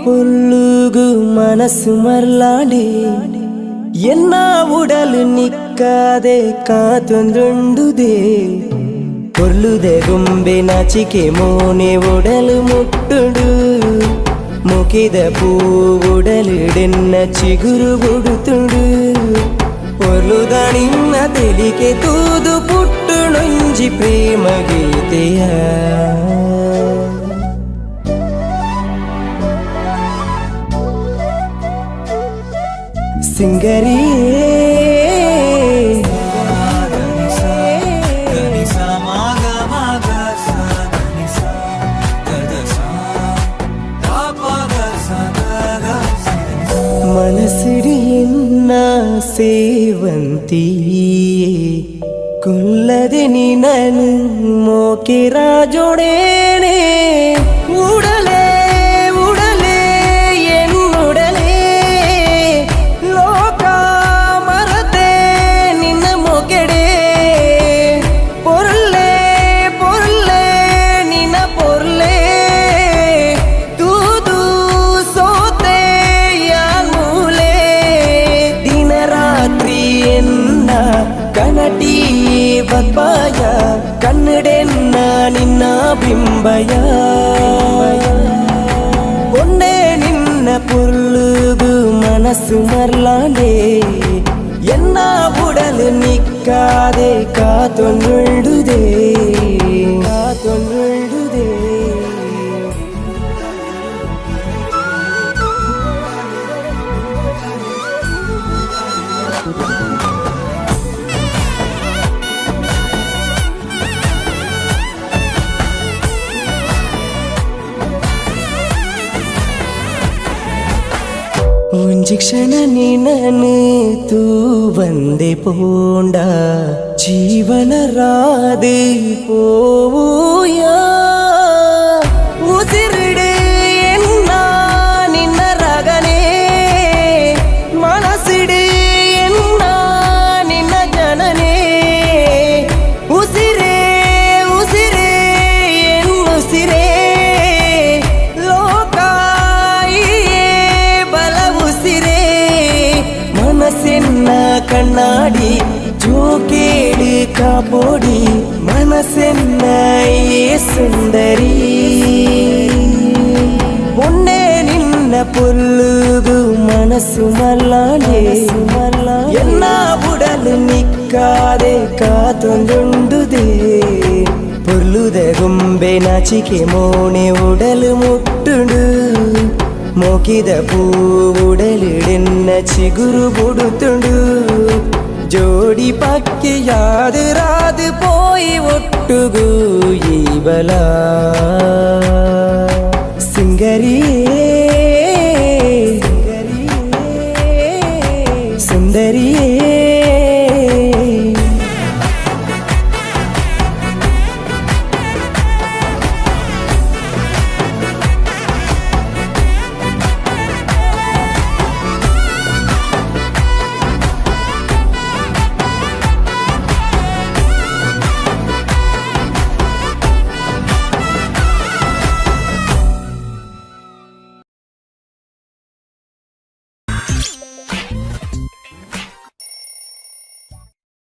பொல்லுகு மனசு மரலாடி என்ன உடல் நிக்காதே ಕಾತೊಂದುಂಡುದೆ பொರ್ಲುದೆ ಗೊಂಬೆ ನಾಚಿಕೆ ಮೋನೆ ಒಡಲು ಮುಟ್ಟುಡು ಮುಖಿದ ಪೂ ಒಡಲಿಡೆನ್ನ ಚಿಗುರು ಬುಡುತುಡು పొర్లుದ ನಿನ್ನ ತೆಲಿಕೆ ತೂದು ಪುಟ್ಟು ನೊಂಜಿ ಪ್ರೇಮ ಗೀತೆಯ ಸಿಂಗರಿಯೇ മനസ്സിടി എന്ന ಸೇವಂತಿಯೇ ಕೊಲ್ಲದೆ ನೀನನು ಮೋಕಿರಾಜೊಡೇನೆ ಉಡಲೇ ಉಡಲೇ ಎನ್ನುಡಲೇ ಲೋಕ ಮರತೆ ನಿನ್ನ ಮೊಕೆಡೆ ಪೊರ್ಲೆ ಪೊರ್ಲೆ ನಿನ್ನ ಪೊರ್ಲೆ ತೂದು ಸೋತೆ ಯಾಮೂಲೆ ದಿನ ರಾತ್ರಿ ಎನ್ನ ಕನಟಿ ಬಪ್ಪಾಯ ಕನ್ನಡೆನ್ನ ನಿನ್ನ ಬಿಂಬಯ ಒನ್ನೆ ನಿನ್ನ ಪುರ್ಲುಗು ಮನಸ್ಸು ಮರ್ಲಾಂಡೆ ಎನ್ನ ಬುಡಲು ನಿಕ್ಕಾದೆ ಕಾತೊಂದುಳ್ಳುದೆ ಕಾತೊಂದುಳ್ಳುದೆ ಒಂಜಿ ಕ್ಷಣ ನಿನನು ತೂ ಬಂದೆ ಪೋಂಡ ಜೀವನ ರಾದೆ ಪೋವುಯಾ ಉಸಿರಿಡು ಎನ್ನ ನಿನ್ನ ರಗನೆ ಮನಸ್ಸಿಡು ಎನ್ನ ನಿನ್ನ ಜನನೇ ಉಸಿರೇ ಉಸಿರೇ ಎನ್ನುಸಿರೇ ಮನಸ್ಸೆನ್ನ ಕಣ್ಣಾಡಿ ಜೋಕೇಡಿ ಕಾಪೋಡಿ ಮನಸ್ಸೆನ್ನ ಏ ಸುಂದರಿ ಒನ್ನೆ ನಿನ್ನ ಪೊಲ್ಲುಗು ಮನಸ್ಸು ಮಲ್ಲಾಂಡೆ ಎನ್ನ ಬುಡಲು ನಿಕ್ಕಾದೆ ಕಾತೊಂದುಂಡುದೆ ಪೊರ್ಲುದ ಗೊಂಬೆ ನಾಚಿಕೆ ಮೋನೆ ಒಡಲು ಮುಟ್ಟುಡು ಮೋಕಿದ ಪೂ ಉಡಲಿಡೆನ್ನ ಚಿಗುರು ಬುಡುತುಂಡು ಜೋಡಿ ಪಕ್ಕಿ ಯಾದುರಾದು ಪೋಯಿ ಒಟ್ಟುಗು ಈ ಬಲ ಸಿಂಗರಿಯೇ